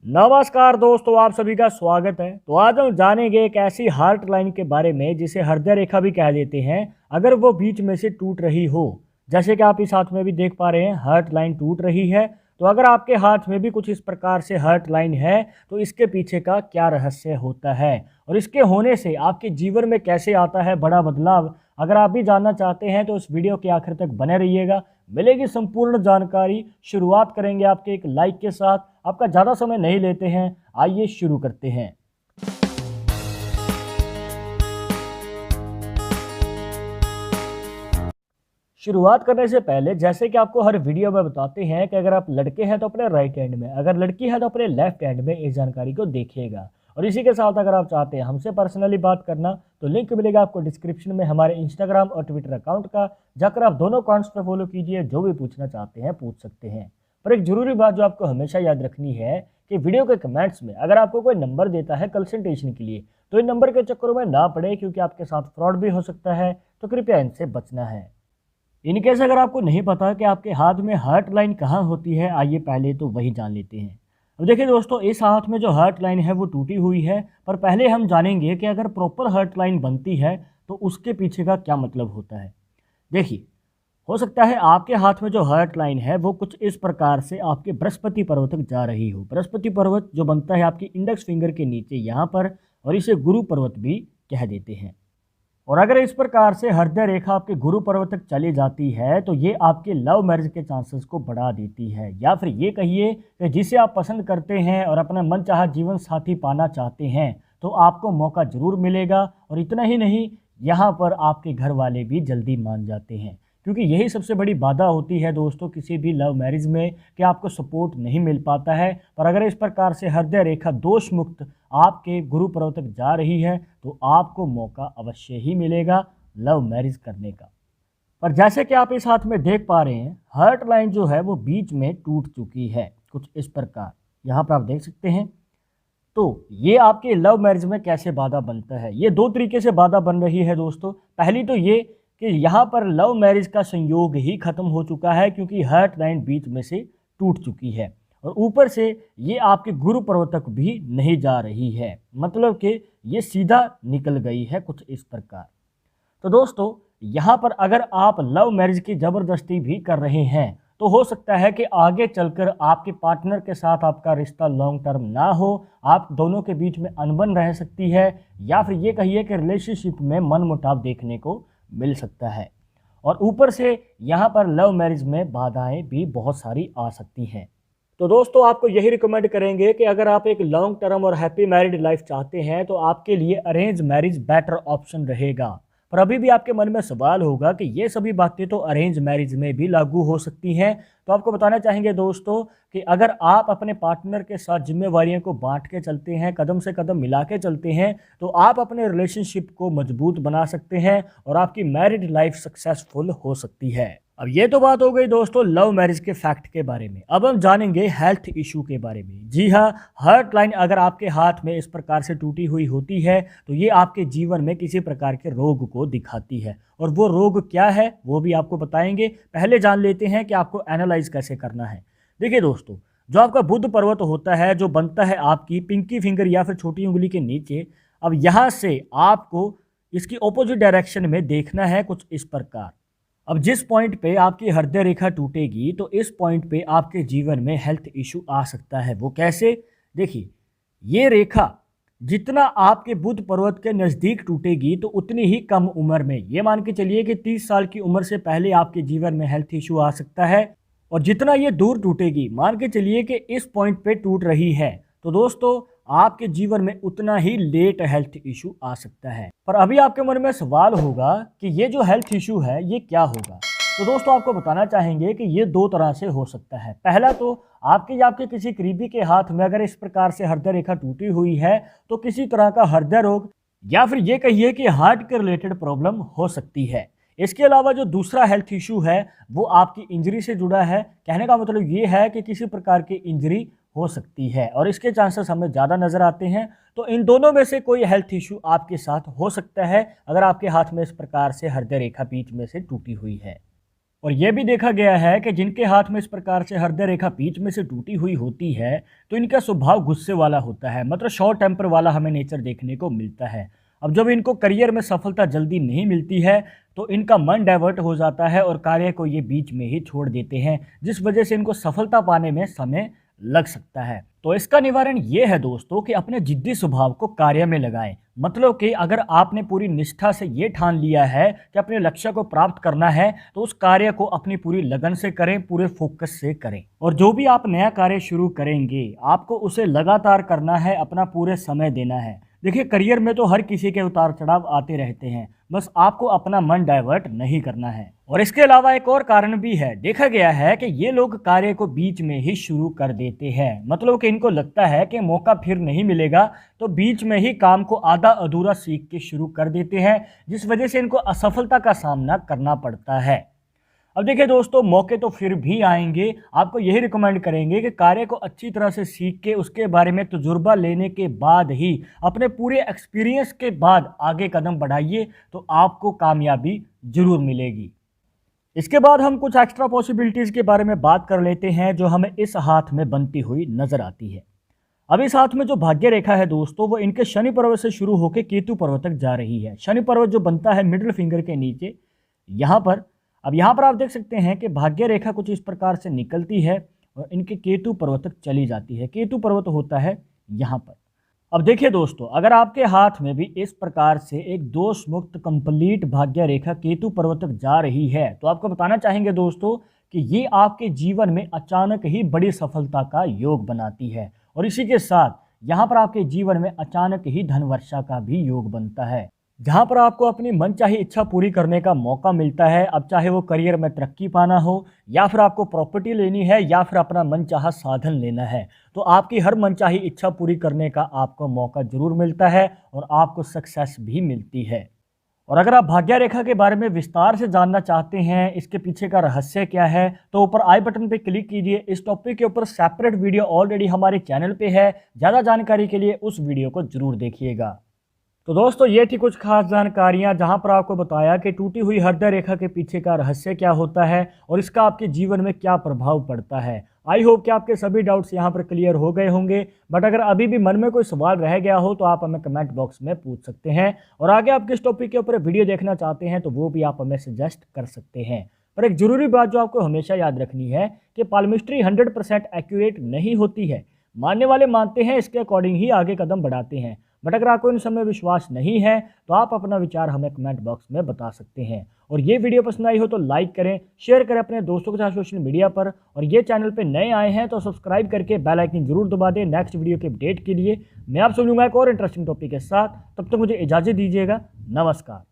नमस्कार दोस्तों, आप सभी का स्वागत है। तो आज हम जानेंगे एक ऐसी हार्ट लाइन के बारे में जिसे हृदय रेखा भी कह देते हैं। अगर वो बीच में से टूट रही हो, जैसे कि आप इस हाथ में भी देख पा रहे हैं, हार्ट लाइन टूट रही है। तो अगर आपके हाथ में भी कुछ इस प्रकार से हार्ट लाइन है, तो इसके पीछे का क्या रहस्य होता है और इसके होने से आपके जीवन में कैसे आता है बड़ा बदलाव। अगर आप भी जानना चाहते हैं तो इस वीडियो के आखिर तक बने रहिएगा, मिलेगी संपूर्ण जानकारी। शुरुआत करेंगे आपके एक लाइक के साथ। आपका ज़्यादा समय नहीं लेते हैं, आइए शुरू करते हैं। शुरुआत करने से पहले जैसे कि आपको हर वीडियो में बताते हैं कि अगर आप लड़के हैं तो अपने राइट हैंड में, अगर लड़की है तो अपने लेफ्ट हैंड में इस जानकारी को देखिएगा। और इसी के साथ अगर आप चाहते हैं हमसे पर्सनली बात करना तो लिंक मिलेगा आपको डिस्क्रिप्शन में हमारे इंस्टाग्राम और ट्विटर अकाउंट का। जाकर आप दोनों अकाउंट्स पर फॉलो कीजिए, जो भी पूछना चाहते हैं पूछ सकते हैं। पर एक ज़रूरी बात जो आपको हमेशा याद रखनी है कि वीडियो के कमेंट्स में अगर आपको कोई नंबर देता है कंसल्टेशन के लिए, तो इन नंबर के चक्करों में ना पड़े, क्योंकि आपके साथ फ्रॉड भी हो सकता है। तो कृपया इनसे बचना है। इनकेस अगर आपको नहीं पता कि आपके हाथ में हार्ट लाइन कहाँ होती है, आइए पहले तो वही जान लेते हैं। अब देखिए दोस्तों, इस हाथ में जो हार्ट लाइन है वो टूटी हुई है, पर पहले हम जानेंगे कि अगर प्रॉपर हार्ट लाइन बनती है तो उसके पीछे का क्या मतलब होता है। देखिए, हो सकता है आपके हाथ में जो हार्ट लाइन है वो कुछ इस प्रकार से आपके बृहस्पति पर्वत तक जा रही हो। बृहस्पति पर्वत जो बनता है आपकी इंडेक्स फिंगर के नीचे यहाँ पर, और इसे गुरु पर्वत भी कह देते हैं। और अगर इस प्रकार से हृदय रेखा आपके गुरु पर्वत तक चली जाती है तो ये आपके लव मैरिज के चांसेस को बढ़ा देती है, या फिर ये कहिए कि जिसे आप पसंद करते हैं और अपना मनचाहा जीवन साथी पाना चाहते हैं तो आपको मौका जरूर मिलेगा। और इतना ही नहीं, यहाँ पर आपके घर वाले भी जल्दी मान जाते हैं, क्योंकि यही सबसे बड़ी बाधा होती है दोस्तों किसी भी लव मैरिज में, कि आपको सपोर्ट नहीं मिल पाता है। पर अगर इस प्रकार से हृदय रेखा दोष मुक्त आपके गुरु पर्वत तक जा रही है तो आपको मौका अवश्य ही मिलेगा लव मैरिज करने का। पर जैसे कि आप इस हाथ में देख पा रहे हैं, हार्ट लाइन जो है वो बीच में टूट चुकी है कुछ इस प्रकार, यहाँ पर आप देख सकते हैं। तो ये आपके लव मैरिज में कैसे बाधा बनता है, ये दो तरीके से बाधा बन रही है दोस्तों। पहली तो ये कि यहाँ पर लव मैरिज का संयोग ही खत्म हो चुका है, क्योंकि हार्ट लाइन बीच में से टूट चुकी है, और ऊपर से ये आपके गुरु पर्वत तक भी नहीं जा रही है, मतलब कि ये सीधा निकल गई है कुछ इस प्रकार। तो दोस्तों, यहाँ पर अगर आप लव मैरिज की ज़बरदस्ती भी कर रहे हैं तो हो सकता है कि आगे चलकर आपके पार्टनर के साथ आपका रिश्ता लॉन्ग टर्म ना हो, आप दोनों के बीच में अनबन रह सकती है, या फिर ये कहिए कि रिलेशनशिप में मनमुटाव देखने को मिल सकता है। और ऊपर से यहाँ पर लव मैरिज में बाधाएं भी बहुत सारी आ सकती हैं। तो दोस्तों, आपको यही रिकमेंड करेंगे कि अगर आप एक लॉन्ग टर्म और हैप्पी मैरिड लाइफ चाहते हैं तो आपके लिए अरेंज मैरिज बेटर ऑप्शन रहेगा। पर अभी भी आपके मन में सवाल होगा कि ये सभी बातें तो अरेंज मैरिज में भी लागू हो सकती हैं। तो आपको बताना चाहेंगे दोस्तों कि अगर आप अपने पार्टनर के साथ जिम्मेवारियों को बांट के चलते हैं, कदम से कदम मिला के चलते हैं, तो आप अपने रिलेशनशिप को मजबूत बना सकते हैं और आपकी मैरिड लाइफ सक्सेसफुल हो सकती है। अब ये तो बात हो गई दोस्तों लव मैरिज के फैक्ट के बारे में। अब हम जानेंगे हेल्थ इशू के बारे में। जी हाँ, हार्ट लाइन अगर आपके हाथ में इस प्रकार से टूटी हुई होती है तो ये आपके जीवन में किसी प्रकार के रोग को दिखाती है, और वो रोग क्या है वो भी आपको बताएंगे। पहले जान लेते हैं कि आपको एनालाइज कैसे करना है। देखिए दोस्तों, जो आपका बुध पर्वत होता है, जो बनता है आपकी पिंकी फिंगर या फिर छोटी उंगली के नीचे, अब यहाँ से आपको इसकी ऑपोजिट डायरेक्शन में देखना है कुछ इस प्रकार। अब जिस पॉइंट पे आपकी हृदय रेखा टूटेगी तो इस पॉइंट पे आपके जीवन में हेल्थ इशू आ सकता है। वो कैसे? देखिए, ये रेखा जितना आपके बुध पर्वत के नज़दीक टूटेगी तो उतनी ही कम उम्र में, ये मान के चलिए कि 30 साल की उम्र से पहले आपके जीवन में हेल्थ इशू आ सकता है। और जितना ये दूर टूटेगी, मान के चलिए कि इस पॉइंट पे टूट रही है, तो दोस्तों आपके जीवन में उतना ही लेट हेल्थ इशू आ सकता है। पर अभी आपके मन में सवाल होगा कि ये जो हेल्थ इशू है ये क्या होगा। तो दोस्तों, आपको बताना चाहेंगे कि ये दो तरह से हो सकता है। पहला तो आपके या आपके किसी करीबी के हाथ में अगर इस प्रकार से हृदय रेखा टूटी हुई है तो किसी तरह का हृदय रोग या फिर ये कहिए कि हार्ट के रिलेटेड प्रॉब्लम हो सकती है। इसके अलावा जो दूसरा हेल्थ इशू है वो आपकी इंजरी से जुड़ा है। कहने का मतलब ये है कि किसी प्रकार की इंजरी हो सकती है और इसके चांसेस हमें ज़्यादा नज़र आते हैं। तो इन दोनों में से कोई हेल्थ इशू आपके साथ हो सकता है अगर आपके हाथ में इस प्रकार से हृदय रेखा बीच में से टूटी हुई है। और यह भी देखा गया है कि जिनके हाथ में इस प्रकार से हृदय रेखा बीच में से टूटी हुई होती है तो इनका स्वभाव गुस्से वाला होता है, मतलब शॉर्ट टेम्पर वाला हमें नेचर देखने को मिलता है। अब जब इनको करियर में सफलता जल्दी नहीं मिलती है तो इनका मन डाइवर्ट हो जाता है और कार्य को ये बीच में ही छोड़ देते हैं, जिस वजह से इनको सफलता पाने में समय लग सकता है। तो इसका निवारण ये है दोस्तों कि अपने जिद्दी स्वभाव को कार्य में लगाएं। मतलब कि अगर आपने पूरी निष्ठा से ये ठान लिया है कि अपने लक्ष्य को प्राप्त करना है तो उस कार्य को अपनी पूरी लगन से करें, पूरे फोकस से करें। और जो भी आप नया कार्य शुरू करेंगे आपको उसे लगातार करना है, अपना पूरे समय देना है। देखिए करियर में तो हर किसी के उतार चढ़ाव आते रहते हैं, बस आपको अपना मन डाइवर्ट नहीं करना है। और इसके अलावा एक और कारण भी है, देखा गया है कि ये लोग कार्य को बीच में ही शुरू कर देते हैं। मतलब कि इनको लगता है कि मौका फिर नहीं मिलेगा तो बीच में ही काम को आधा अधूरा सीख के शुरू कर देते हैं, जिस वजह से इनको असफलता का सामना करना पड़ता है। अब देखिए दोस्तों, मौके तो फिर भी आएंगे। आपको यही रिकमेंड करेंगे कि कार्य को अच्छी तरह से सीख के उसके बारे में तजुर्बा लेने के बाद ही अपने पूरे एक्सपीरियंस के बाद आगे कदम बढ़ाइए तो आपको कामयाबी जरूर मिलेगी। इसके बाद हम कुछ एक्स्ट्रा पॉसिबिलिटीज़ के बारे में बात कर लेते हैं जो हमें इस हाथ में बनती हुई नजर आती है। अब इस हाथ में जो भाग्य रेखा है दोस्तों वो इनके शनि पर्वत से शुरू होकर केतु पर्वत तक जा रही है। शनि पर्वत जो बनता है मिडिल फिंगर के नीचे यहाँ पर। अब यहाँ पर आप देख सकते हैं कि भाग्य रेखा कुछ इस प्रकार से निकलती है और इनके केतु पर्वत तक चली जाती है। केतु पर्वत होता है यहाँ पर। अब देखिए दोस्तों, अगर आपके हाथ में भी इस प्रकार से एक दोष मुक्त कंप्लीट भाग्य रेखा केतु पर्वत तक जा रही है तो आपको बताना चाहेंगे दोस्तों कि ये आपके जीवन में अचानक ही बड़ी सफलता का योग बनाती है। और इसी के साथ यहाँ पर आपके जीवन में अचानक ही धन वर्षा का भी योग बनता है, जहाँ पर आपको अपनी मनचाही इच्छा पूरी करने का मौका मिलता है। अब चाहे वो करियर में तरक्की पाना हो या फिर आपको प्रॉपर्टी लेनी है या फिर अपना मनचाहा साधन लेना है, तो आपकी हर मनचाही इच्छा पूरी करने का आपको मौका जरूर मिलता है और आपको सक्सेस भी मिलती है। और अगर आप भाग्य रेखा के बारे में विस्तार से जानना चाहते हैं, इसके पीछे का रहस्य क्या है, तो ऊपर आई बटन पे क्लिक कीजिए। इस टॉपिक के ऊपर सेपरेट वीडियो ऑलरेडी हमारे चैनल पे है, ज़्यादा जानकारी के लिए उस वीडियो को जरूर देखिएगा। तो दोस्तों ये थी कुछ खास जानकारियां जहां पर आपको बताया कि टूटी हुई हृदय रेखा के पीछे का रहस्य क्या होता है और इसका आपके जीवन में क्या प्रभाव पड़ता है। आई होप कि आपके सभी डाउट्स यहां पर क्लियर हो गए होंगे, बट अगर अभी भी मन में कोई सवाल रह गया हो तो आप हमें कमेंट बॉक्स में पूछ सकते हैं और आगे आप किस टॉपिक के ऊपर वीडियो देखना चाहते हैं तो वो भी आप हमें सजेस्ट कर सकते हैं। पर एक ज़रूरी बात जो आपको हमेशा याद रखनी है कि पाल्मिस्ट्री 100% एक्यूरेट नहीं होती है। मानने वाले मानते हैं, इसके अकॉर्डिंग ही आगे कदम बढ़ाते हैं। बट अगर आपको इन सब में विश्वास नहीं है तो आप अपना विचार हमें कमेंट बॉक्स में बता सकते हैं। और ये वीडियो पसंद आई हो तो लाइक करें, शेयर करें अपने दोस्तों के साथ सोशल मीडिया पर। और ये चैनल पे नए आए हैं तो सब्सक्राइब करके बेल आइकन जरूर दबा दें नेक्स्ट वीडियो के अपडेट के लिए। मैं आपसे मिलूंगा एक और इंटरेस्टिंग टॉपिक के साथ, तब तक मुझे इजाज़त दीजिएगा। नमस्कार।